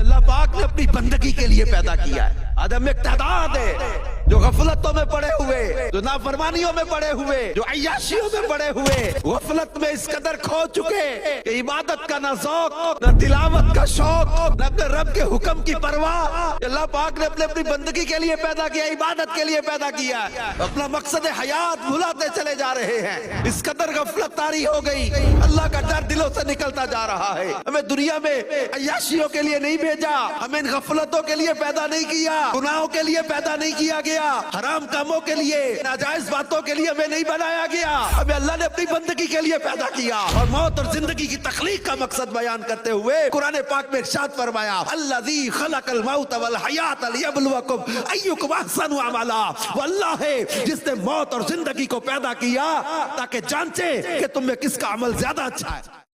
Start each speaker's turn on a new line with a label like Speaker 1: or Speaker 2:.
Speaker 1: اللہ پاک نے اپنی بندگی کے لیے پیدا کیا ہے. آدم ایک تعداد ہے جو غفلتوں میں پڑے ہوئے, جو نافرمانیوں میں پڑے ہوئے, جو عیاشیوں میں پڑے ہوئے, غفلت میں اس قدر کھو چکے کہ عبادت کا نہ ذوق, نہ تلاوت کا شوق, نہ اپنے رب کے حکم کی پرواہ. اللہ پاک نے اپنی بندگی کے لیے پیدا کیا, عبادت کے لیے پیدا کیا, اپنا مقصد حیات بھلاتے چلے جا رہے ہیں. اس قدر غفلت طاری ہو گئی, اللہ کا ڈر دلوں سے نکلتا جا رہا ہے. ہمیں دنیا میں عیاشیوں کے لیے نہیں بھیجا, ہمیں ان غفلتوں کے لیے پیدا نہیں کیا, گناہوں کے لیے پیدا نہیں کیا گیا, حرام کاموں کے لیے, ناجائز باتوں کے لیے ہمیں نہیں بنایا گیا. ہمیں اللہ نے اپنی بندگی کے لیے پیدا کیا. اور موت اور زندگی کی تخلیق کا مقصد بیان کرتے ہوئے قرآن پاک میں ارشاد فرمایا, الذی خلق الموت والحیات لیبلوکم ایکم احسن عملا. وہ اللہ ہے جس نے موت اور زندگی کو پیدا کیا تاکہ جانچے کہ تم میں کس کا عمل زیادہ اچھا ہے.